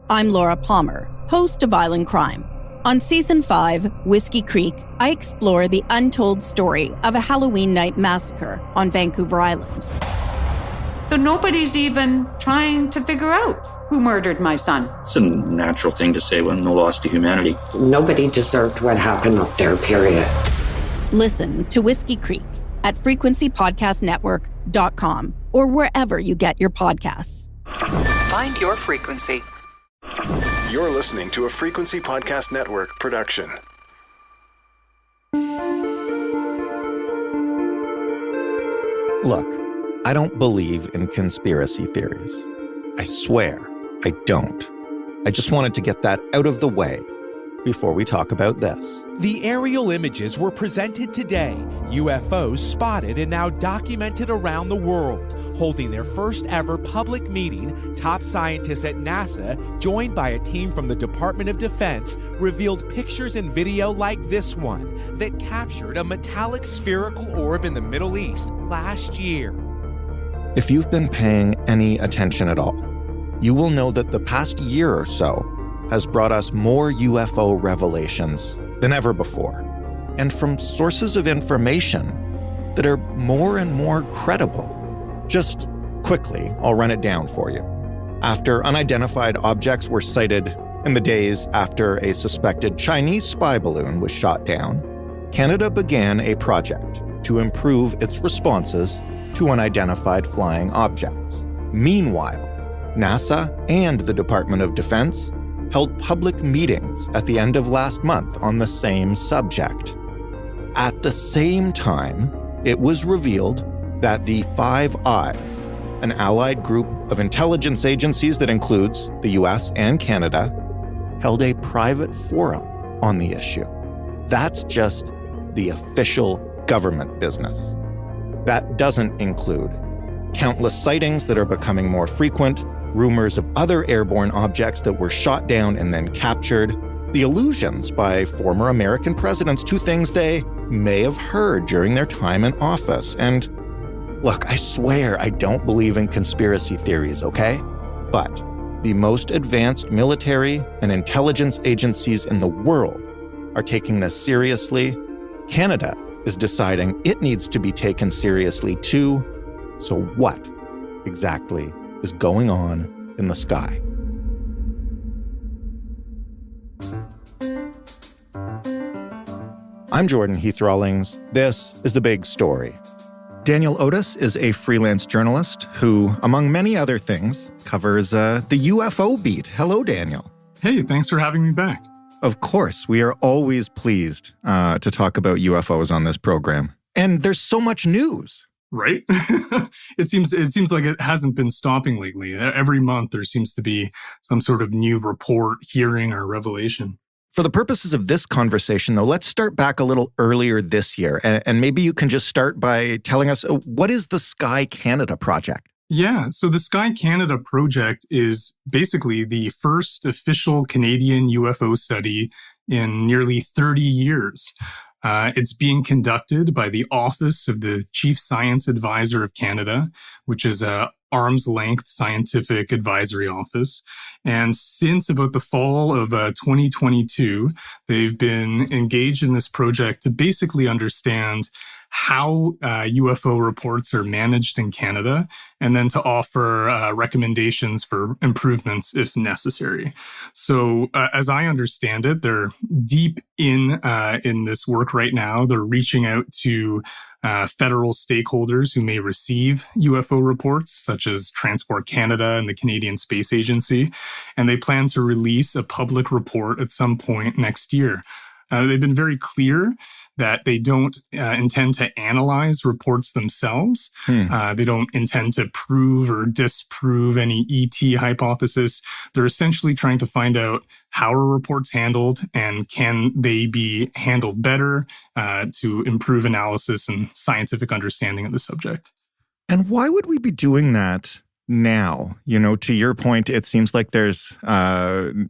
I'm Laura Palmer, host of Island Crime. On Season 5, Whiskey Creek, I explore the untold story of a Halloween night massacre on Vancouver Island. So nobody's even trying to figure out who murdered my son. It's a natural thing to say when no loss to humanity. Nobody deserved what happened up there, period. Listen to Whiskey Creek at frequencypodcastnetwork.com or wherever you get your podcasts. Find your frequency. You're listening to a Frequency Podcast Network production. Look, I don't believe in conspiracy theories. I swear I don't. I just wanted to get that out of the way before we talk about this. The aerial images were presented today. UFOs spotted and now documented around the world. Holding their first ever public meeting, top scientists at NASA, joined by a team from the Department of Defense, revealed pictures and video like this one that captured a metallic spherical orb in the Middle East last year. If you've been paying any attention at all, you will know that the past year or so has brought us more UFO revelations than ever before, and from sources of information that are more and more credible. Just quickly, I'll run it down for you. After unidentified objects were sighted in the days after a suspected Chinese spy balloon was shot down, Canada began a project to improve its responses to unidentified flying objects. Meanwhile, NASA and the Department of Defense held public meetings at the end of last month on the same subject. At the same time, it was revealed that the Five Eyes, an allied group of intelligence agencies that includes the US and Canada, held a private forum on the issue. That's just the official government business. That doesn't include countless sightings that are becoming more frequent, rumors of other airborne objects that were shot down and then captured, the allusions by former American presidents to things they may have heard during their time in office. And look, I swear I don't believe in conspiracy theories, okay? But the most advanced military and intelligence agencies in the world are taking this seriously. Canada is deciding it needs to be taken seriously too. So what exactly is going on in the sky? I'm Jordan Heath Rawlings. This is The Big Story. Daniel Otis is a freelance journalist who, among many other things, covers the UFO beat. Hello, Daniel. Hey, thanks for having me back. Of course, we are always pleased to talk about UFOs on this program. And there's so much news. Right? It seems like it hasn't been stopping lately. Every month there seems to be some sort of new report, hearing, or revelation. For the purposes of this conversation, though, let's start back a little earlier this year. And maybe you can just start by telling us, what is the Sky Canada project? Yeah, so the Sky Canada project is basically the first official Canadian UFO study in nearly 30 years. It's being conducted by the Office of the Chief Science Advisor of Canada, which is a arm's-length scientific advisory office. And since about the fall of 2022, they've been engaged in this project to basically understand how UFO reports are managed in Canada, and then to offer recommendations for improvements if necessary. So as I understand it, they're deep in this work right now. They're reaching out to federal stakeholders who may receive UFO reports, such as Transport Canada and the Canadian Space Agency, and they plan to release a public report at some point next year. They've been very clear that they don't intend to analyze reports themselves. They don't intend to prove or disprove any ET hypothesis. They're essentially trying to find out how are reports handled and can they be handled better to improve analysis and scientific understanding of the subject. And why would we be doing that now? You know, to your point, it seems like there's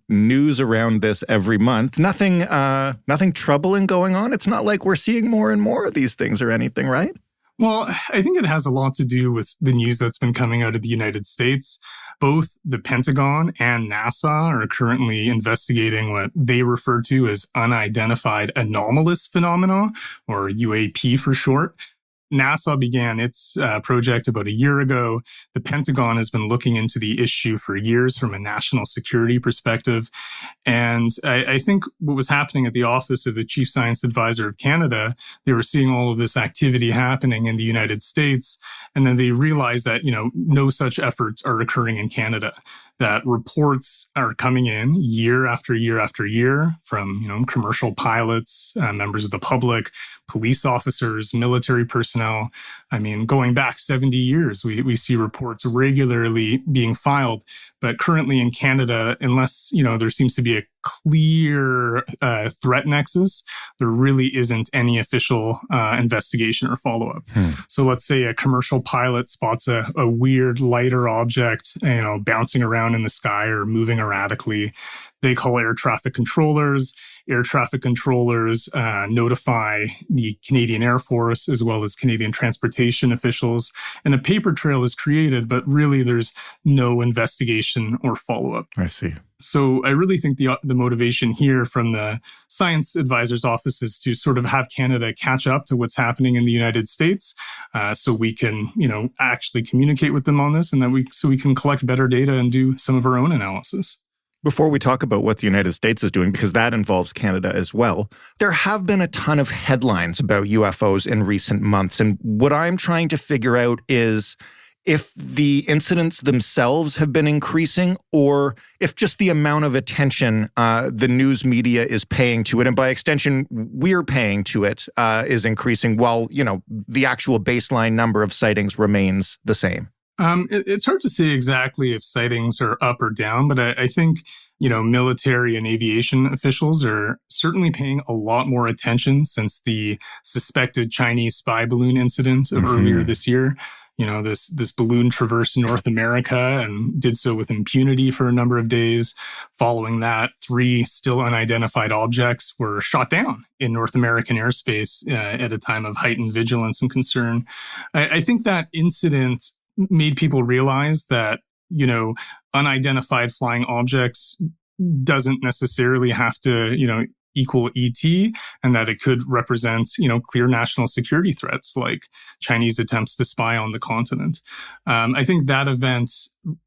news around this every month. Nothing troubling going on. It's not like we're seeing more and more of these things or anything, right? Well, I think it has a lot to do with the news that's been coming out of the United States. Both the Pentagon and NASA are currently investigating what they refer to as unidentified anomalous phenomena, or UAP for short. NASA began its project about a year ago. The Pentagon has been looking into the issue for years from a national security perspective. And I think what was happening at the Office of the Chief Science Advisor of Canada, they were seeing all of this activity happening in the United States. And then they realized that, no such efforts are occurring in Canada, that reports are coming in year after year after year from, commercial pilots, members of the public, police officers, military personnel. I mean, going back 70 years, we see reports regularly being filed. But currently in Canada, unless, there seems to be a clear threat nexus, there really isn't any official investigation or follow-up. So let's say a commercial pilot spots a weird lighter object, bouncing around in the sky or moving erratically. They call air traffic controllers. Air traffic controllers notify the Canadian Air Force as well as Canadian transportation officials. And a paper trail is created, but really there's no investigation or follow-up. I see. So I really think the motivation here from the science advisor's office is to sort of have Canada catch up to what's happening in the United States, so we can, actually communicate with them on this, and so we can collect better data and do some of our own analysis. Before we talk about what the United States is doing, because that involves Canada as well, there have been a ton of headlines about UFOs in recent months. And what I'm trying to figure out is if the incidents themselves have been increasing, or if just the amount of attention the news media is paying to it, and by extension, we're paying to it, is increasing while, the actual baseline number of sightings remains the same. It's hard to say exactly if sightings are up or down, but I think, military and aviation officials are certainly paying a lot more attention since the suspected Chinese spy balloon incident of earlier this year. This balloon traversed North America and did so with impunity for a number of days. Following that, 3 still unidentified objects were shot down in North American airspace at a time of heightened vigilance and concern. I think that incident made people realize that, unidentified flying objects doesn't necessarily have to, equal ET, and that it could represent, clear national security threats like Chinese attempts to spy on the continent. I think that event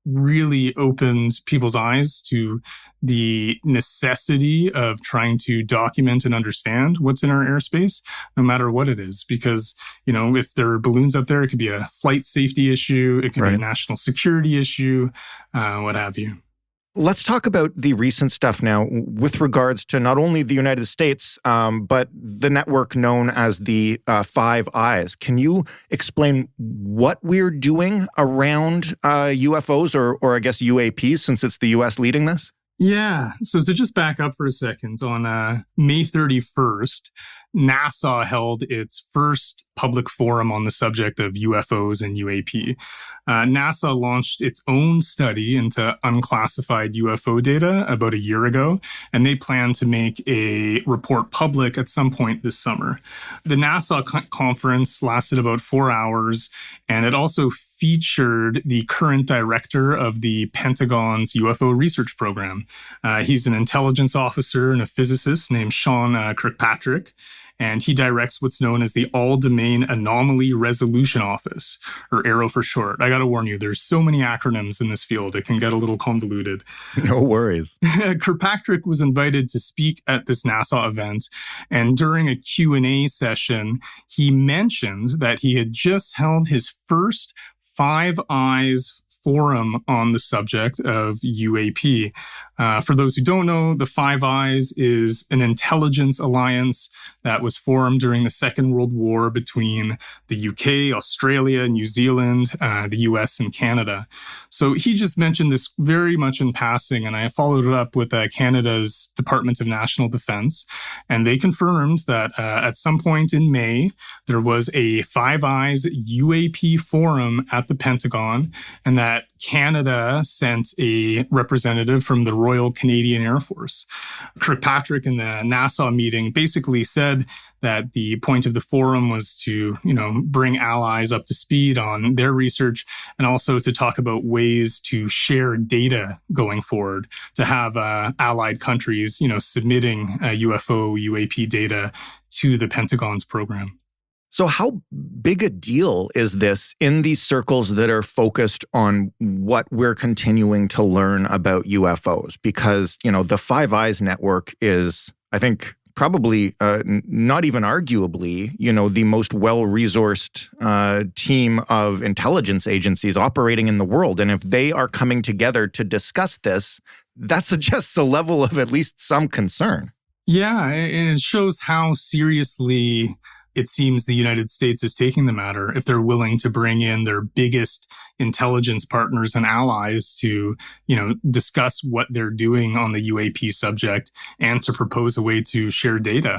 really opened people's eyes to the necessity of trying to document and understand what's in our airspace, no matter what it is. Because, if there are balloons up there, it could be a flight safety issue, it could be a national security issue, what have you. Let's talk about the recent stuff now with regards to not only the United States, but the network known as the Five Eyes. Can you explain what we're doing around UFOs or I guess UAPs, since it's the U.S. leading this? Yeah. So to just back up for a second, on May 31st, NASA held its first public forum on the subject of UFOs and UAP. NASA launched its own study into unclassified UFO data about a year ago, and they plan to make a report public at some point this summer. The NASA conference lasted about 4 hours, and it also featured the current director of the Pentagon's UFO research program. He's an intelligence officer and a physicist named Sean Kirkpatrick, and he directs what's known as the All-Domain Anomaly Resolution Office, or AARO for short. I got to warn you, there's so many acronyms in this field, it can get a little convoluted. No worries. Kirkpatrick was invited to speak at this NASA event, and during a Q&A session, he mentioned that he had just held his first Five Eyes forum on the subject of UAP. For those who don't know, the Five Eyes is an intelligence alliance that was formed during the Second World War between the UK, Australia, New Zealand, the US, and Canada. So he just mentioned this very much in passing, and I followed it up with Canada's Department of National Defence, and they confirmed that at some point in May, there was a Five Eyes UAP forum at the Pentagon, and that Canada sent a representative from the Royal Canadian Air Force. Kirkpatrick in the NASA meeting basically said that the point of the forum was to, bring allies up to speed on their research and also to talk about ways to share data going forward, to have allied countries, submitting UFO, UAP data to the Pentagon's program. So how big a deal is this in these circles that are focused on what we're continuing to learn about UFOs? Because, the Five Eyes network is, I think, probably not even arguably, the most well-resourced team of intelligence agencies operating in the world. And if they are coming together to discuss this, that suggests a level of at least some concern. Yeah, and it shows how seriously it seems the United States is taking the matter if they're willing to bring in their biggest intelligence partners and allies to, discuss what they're doing on the UAP subject and to propose a way to share data,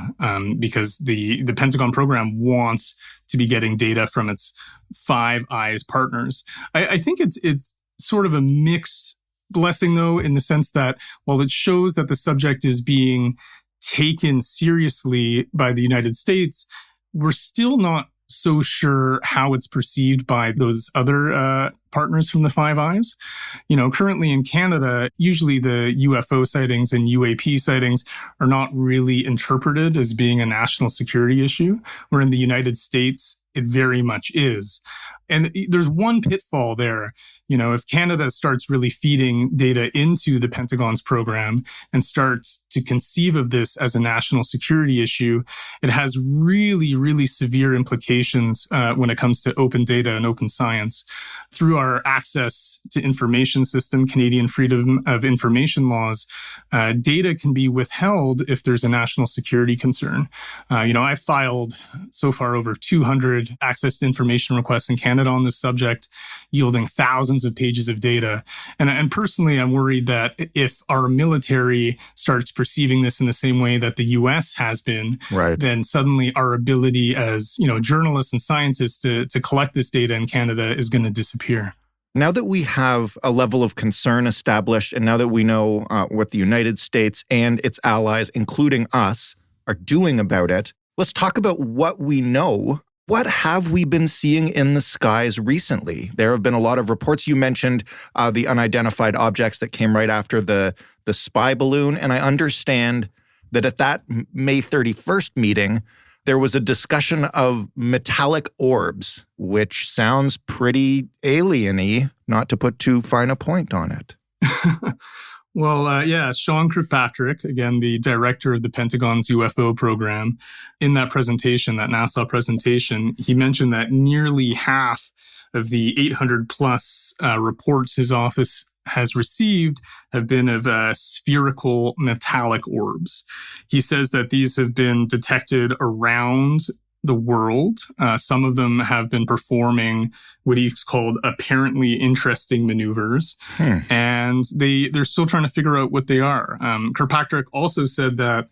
because the Pentagon program wants to be getting data from its Five Eyes partners. I think it's sort of a mixed blessing, though, in the sense that while it shows that the subject is being taken seriously by the United States, we're still not so sure how it's perceived by those other partners from the Five Eyes. Currently in Canada, usually the UFO sightings and UAP sightings are not really interpreted as being a national security issue, where in the United States, it very much is. And there's one pitfall there. If Canada starts really feeding data into the Pentagon's program and starts to conceive of this as a national security issue, it has really, really severe implications when it comes to open data and open science. Through our access to information system, Canadian Freedom of Information laws, data can be withheld if there's a national security concern. I filed so far over 200 access to information requests in Canada on this subject, yielding thousands of pages of data. And personally, I'm worried that if our military starts perceiving this in the same way that the U.S. has been, then suddenly our ability as journalists and scientists to collect this data in Canada is going to disappear. Now that we have a level of concern established, and now that we know what the United States and its allies, including us, are doing about it, let's talk about what we know. What have we been seeing in the skies recently? There have been a lot of reports. You mentioned the unidentified objects that came right after the spy balloon. And I understand that at that May 31st meeting, there was a discussion of metallic orbs, which sounds pretty alien-y, not to put too fine a point on it. Well, Sean Kirkpatrick, again, the director of the Pentagon's UFO program, in that presentation, that NASA presentation, he mentioned that nearly half of the 800 plus reports his office has received have been of spherical metallic orbs. He says that these have been detected around the world. Some of them have been performing what he's called apparently interesting maneuvers, and they're still trying to figure out what they are. Kirkpatrick also said that,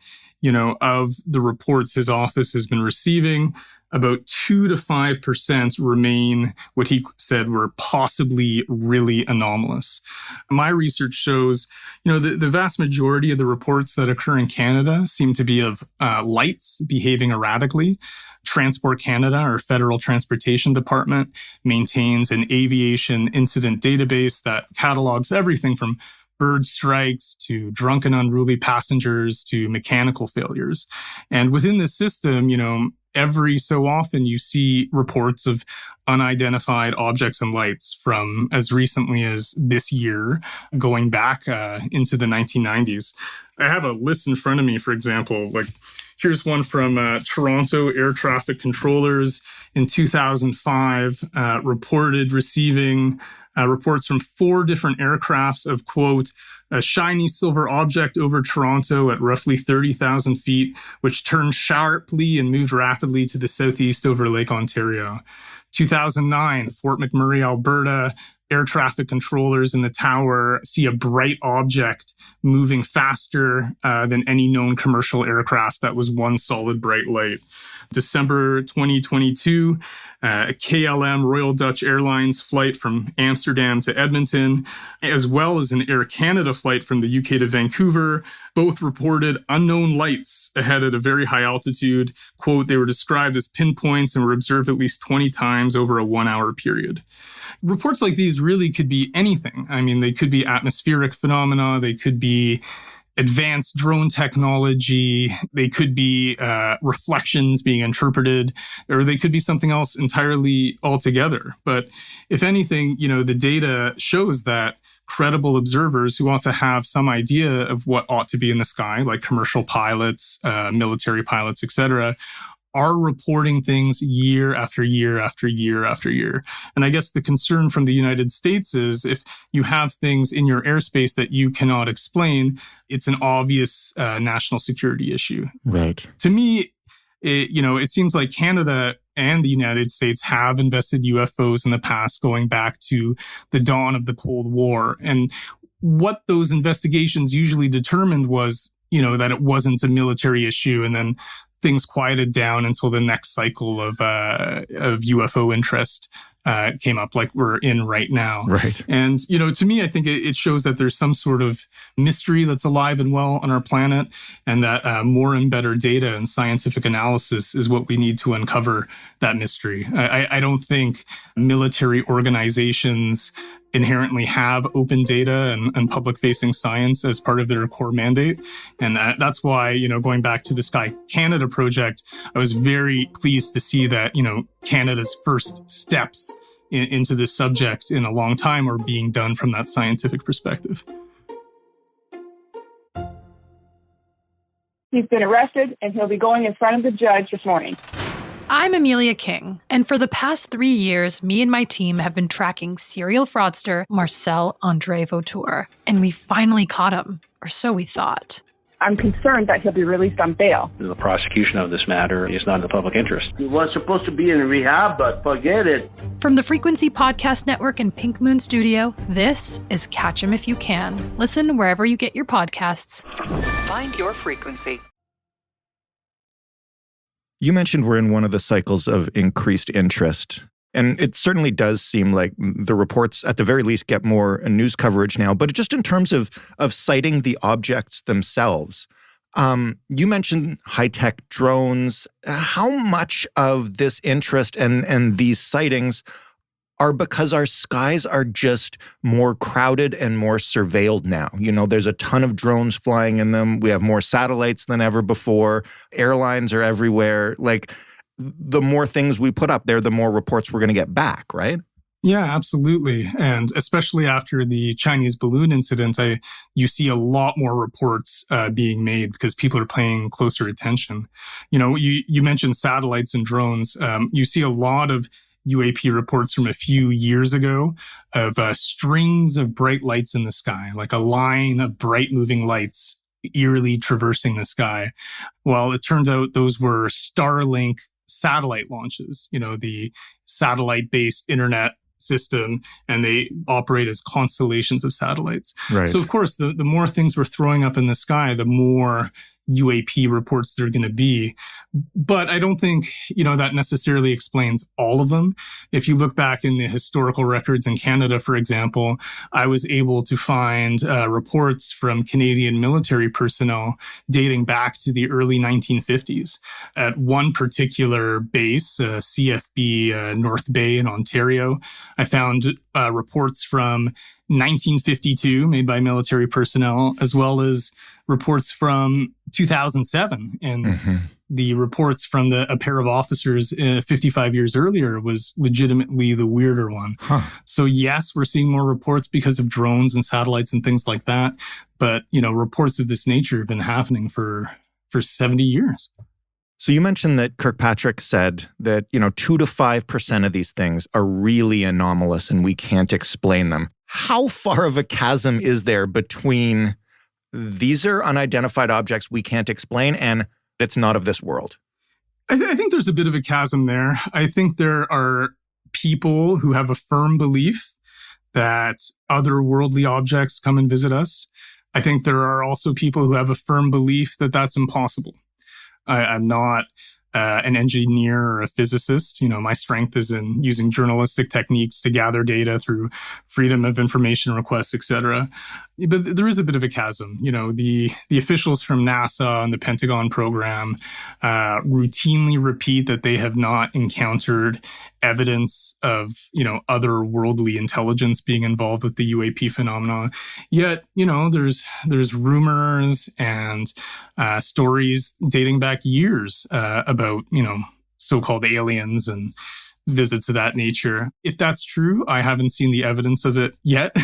of the reports his office has been receiving, about 2 to 5% remain what he said were possibly really anomalous. My research shows, the vast majority of the reports that occur in Canada seem to be of lights behaving erratically. Transport Canada, or Federal Transportation Department, maintains an aviation incident database that catalogs everything from bird strikes to drunken unruly passengers to mechanical failures. And within this system, every so often you see reports of unidentified objects and lights from as recently as this year, going back into the 1990s. I have a list in front of me, for example, here's one from Toronto Air Traffic Controllers in 2005, reported receiving reports from 4 different aircrafts of, quote, a shiny silver object over Toronto at roughly 30,000 feet, which turned sharply and moved rapidly to the southeast over Lake Ontario. 2009, Fort McMurray, Alberta, air traffic controllers in the tower see a bright object moving faster than any known commercial aircraft that was one solid bright light. December 2022, a KLM Royal Dutch Airlines flight from Amsterdam to Edmonton, as well as an Air Canada flight from the UK to Vancouver, both reported unknown lights ahead at a very high altitude. Quote, they were described as pinpoints and were observed at least 20 times over a 1-hour period. Reports like these really could be anything. I mean, they could be atmospheric phenomena, they could be advanced drone technology, they could be reflections being interpreted, or they could be something else entirely altogether. But if anything, the data shows that credible observers who ought to have some idea of what ought to be in the sky, like commercial pilots, military pilots, etc., are reporting things year after year after year after year. And I guess the concern from the United States is if you have things in your airspace that you cannot explain, it's an obvious national security issue. Right. To me, it seems like Canada and the United States have invested UFOs in the past, going back to the dawn of the Cold War. And what those investigations usually determined was, that it wasn't a military issue, and then things quieted down until the next cycle of UFO interest came up, like we're in right now. Right. And, to me, I think it shows that there's some sort of mystery that's alive and well on our planet, and that more and better data and scientific analysis is what we need to uncover that mystery. I don't think military organizations inherently have open data and public-facing science as part of their core mandate. And that's why, going back to the Sky Canada project, I was very pleased to see that, Canada's first steps into this subject in a long time are being done from that scientific perspective. He's been arrested, and he'll be going in front of the judge this morning. I'm Amelia King, and for the past 3 years, me and my team have been tracking serial fraudster Marcel André Vautour, and we finally caught him, or so we thought. I'm concerned that he'll be released on bail. The prosecution of this matter is not in the public interest. He was supposed to be in rehab, but forget it. From the Frequency Podcast Network and Pink Moon Studio, this is Catch 'Em If You Can. Listen wherever you get your podcasts. Find your frequency. You mentioned we're in one of the cycles of increased interest. And it certainly does seem like the reports, at the very least, get more news coverage now. But just in terms of citing the objects themselves, you mentioned high-tech drones. How much of this interest and these sightings are because our skies are just more crowded and more surveilled now? There's a ton of drones flying in them. We have more satellites than ever before. Airlines are everywhere. Like, the more things we put up there, the more reports we're going to get back, right? Yeah, absolutely. And especially after the Chinese balloon incident, you see a lot more reports being made because people are paying closer attention. You mentioned satellites and drones. You see a lot of UAP reports from a few years ago of strings of bright lights in the sky, like a line of bright moving lights eerily traversing the sky. Well, it turns out those were Starlink satellite launches, the satellite-based internet system, and they operate as constellations of satellites. Right. So, of course, the more things we're throwing up in the sky, the more UAP reports there are going to be. But I don't think, that necessarily explains all of them. If you look back in the historical records in Canada, for example, I was able to find reports from Canadian military personnel dating back to the early 1950s. At one particular base, CFB North Bay in Ontario, I found reports from 1952 made by military personnel, as well as reports from 2007. And the reports from a pair of officers 55 years earlier was legitimately the weirder one. So yes, we're seeing more reports because of drones and satellites and things like that. But, reports of this nature have been happening for 70 years. So you mentioned that Kirkpatrick said that, 2 to 5% of these things are really anomalous and we can't explain them. How far of a chasm is there between these are unidentified objects we can't explain and it's not of this world? I think there's a bit of a chasm there. I think there are people who have a firm belief that otherworldly objects come and visit us. I think there are also people who have a firm belief that that's impossible. I'm not an engineer or a physicist. My strength is in using journalistic techniques to gather data through freedom of information requests, etc. But there is a bit of a chasm. The officials from NASA and the Pentagon program routinely repeat that they have not encountered evidence of, otherworldly intelligence being involved with the UAP phenomena. Yet, there's rumors and stories dating back years about, so-called aliens and visits of that nature. If that's true, I haven't seen the evidence of it yet.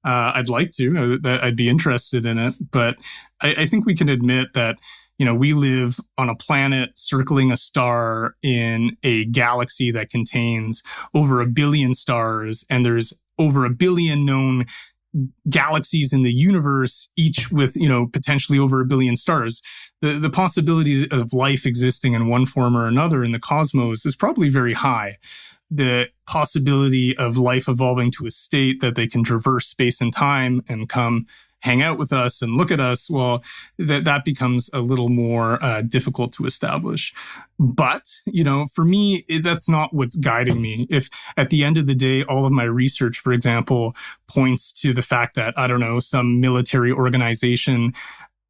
I'd like to. I'd be interested in it. But I think we can admit that, we live on a planet circling a star in a galaxy that contains over 1 billion stars, and there's over 1 billion known galaxies in the universe, each with, potentially over 1 billion stars. The possibility of life existing in one form or another in the cosmos is probably very high. The possibility of life evolving to a state that they can traverse space and time and come hang out with us and look at us, well, that becomes a little more difficult to establish. But, for me, that's not what's guiding me. If at the end of the day, all of my research, for example, points to the fact that, some military organization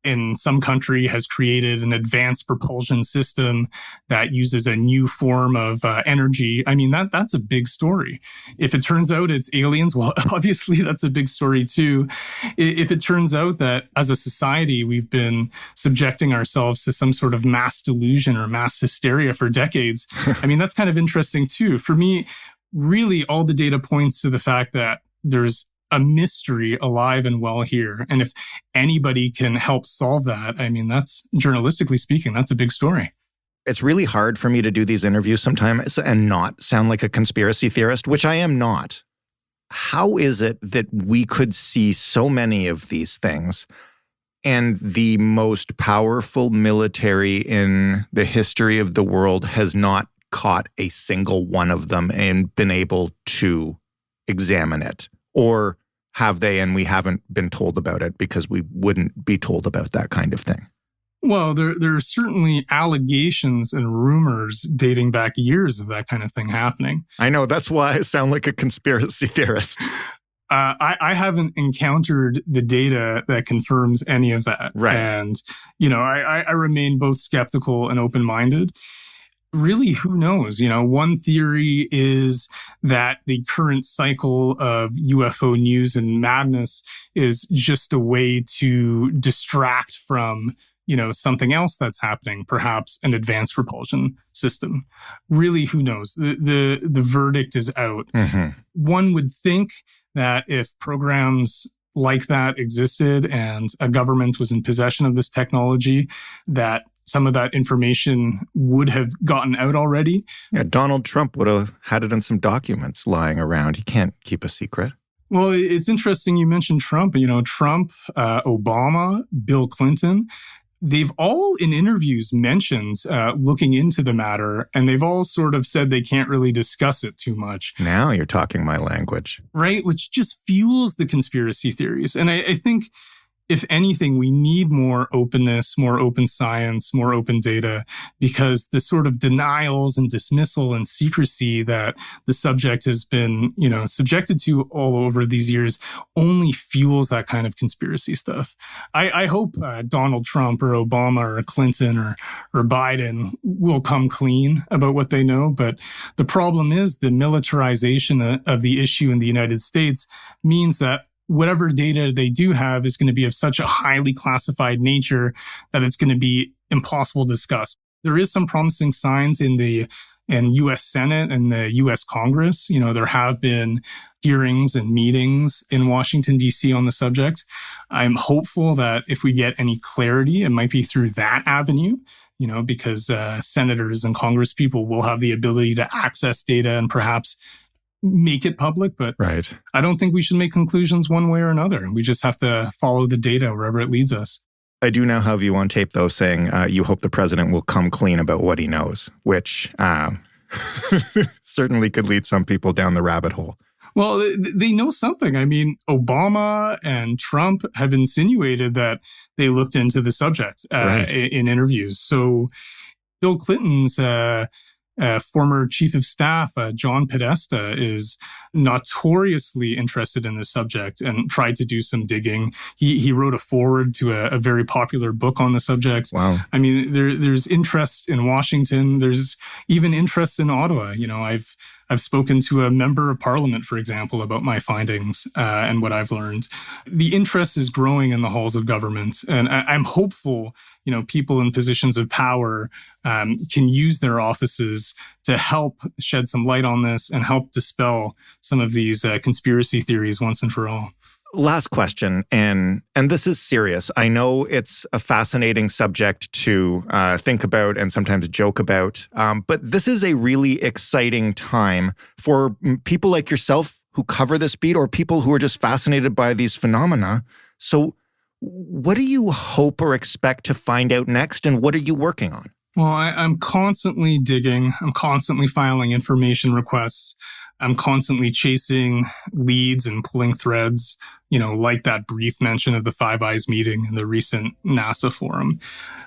in some country has created an advanced propulsion system that uses a new form of energy. That's a big story. If it turns out it's aliens, well, obviously that's a big story too. If it turns out that as a society, we've been subjecting ourselves to some sort of mass delusion or mass hysteria for decades, that's kind of interesting too. For me, really, all the data points to the fact that there's a mystery alive and well here. And if anybody can help solve that, that's, journalistically speaking, that's a big story. It's really hard for me to do these interviews sometimes and not sound like a conspiracy theorist, which I am not. How is it that we could see so many of these things and the most powerful military in the history of the world has not caught a single one of them and been able to examine it? Or have they, and we haven't been told about it because we wouldn't be told about that kind of thing? Well, there are certainly allegations and rumors dating back years of that kind of thing happening. I know. That's why I sound like a conspiracy theorist. I haven't encountered the data that confirms any of that. Right. And, I remain both skeptical and open-minded. Really, who knows? One theory is that the current cycle of UFO news and madness is just a way to distract from, something else that's happening, perhaps an advanced propulsion system. Really, who knows? The verdict is out. Mm-hmm. One would think that if programs like that existed and a government was in possession of this technology, that some of that information would have gotten out already. Yeah, Donald Trump would have had it in some documents lying around. He can't keep a secret. Well, it's interesting you mentioned Trump. Trump, Obama, Bill Clinton, they've all in interviews mentioned looking into the matter, and they've all sort of said they can't really discuss it too much. Now you're talking my language. Right, which just fuels the conspiracy theories. And I think, if anything, we need more openness, more open science, more open data, because the sort of denials and dismissal and secrecy that the subject has been, subjected to all over these years only fuels that kind of conspiracy stuff. I hope Donald Trump or Obama or Clinton or Biden will come clean about what they know. But the problem is the militarization of the issue in the United States means that whatever data they do have is going to be of such a highly classified nature that it's going to be impossible to discuss. There is some promising signs in the U.S. Senate and the U.S. Congress. There have been hearings and meetings in Washington, D.C. on the subject. I'm hopeful that if we get any clarity, it might be through that avenue, because senators and congresspeople will have the ability to access data and perhaps make it public, but right. I don't think we should make conclusions one way or another. We just have to follow the data wherever it leads us. I do now have you on tape, though, saying you hope the president will come clean about what he knows, which certainly could lead some people down the rabbit hole. Well, they know something. I mean, Obama and Trump have insinuated that they looked into the subject in interviews. So Bill Clinton's former chief of staff, John Podesta, is notoriously interested in this subject and tried to do some digging. He wrote a foreword to a very popular book on the subject. Wow. I mean, there's interest in Washington. There's even interest in Ottawa. You know, I've spoken to a member of parliament, for example, about my findings and what I've learned. The interest is growing in the halls of government. And I'm hopeful, you know, people in positions of power can use their offices to help shed some light on this and help dispel some of these conspiracy theories once and for all. Last question, and this is serious. I know it's a fascinating subject to think about and sometimes joke about, but this is a really exciting time for people like yourself who cover this beat or people who are just fascinated by these phenomena. So what do you hope or expect to find out next, and what are you working on? Well, I'm constantly digging. I'm constantly filing information requests. I'm constantly chasing leads and pulling threads, you know, like that brief mention of the Five Eyes meeting in the recent NASA forum.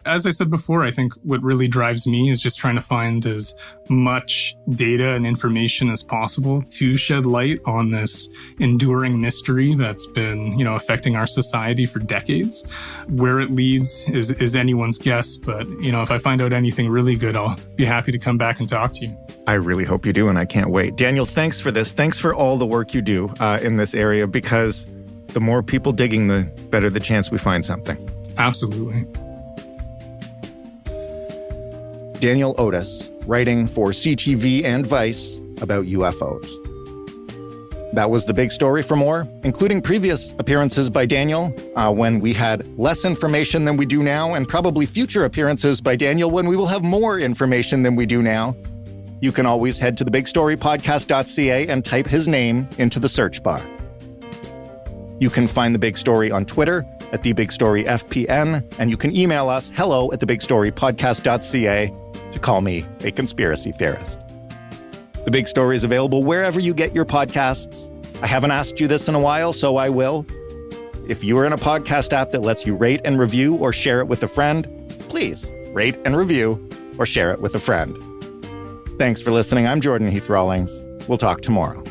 As I said before, I think what really drives me is just trying to find as much data and information as possible to shed light on this enduring mystery that's been, you know, affecting our society for decades. Where it leads is anyone's guess, but, you know, if I find out anything really good, I'll be happy to come back and talk to you. I really hope you do, and I can't wait. Daniel, thanks for this. Thanks for all the work you do in this area, because the more people digging, the better the chance we find something. Absolutely. Daniel Otis, writing for CTV and Vice about UFOs. That was the big story. For more, including previous appearances by Daniel when we had less information than we do now, and probably future appearances by Daniel when we will have more information than we do now, you can always head to thebigstorypodcast.ca and type his name into the search bar. You can find The Big Story on Twitter at TheBigStoryFPN, and you can email us hello@thebigstorypodcast.ca to call me a conspiracy theorist. The Big Story is available wherever you get your podcasts. I haven't asked you this in a while, so I will. If you are in a podcast app that lets you rate and review or share it with a friend, please rate and review or share it with a friend. Thanks for listening. I'm Jordan Heath Rawlings. We'll talk tomorrow.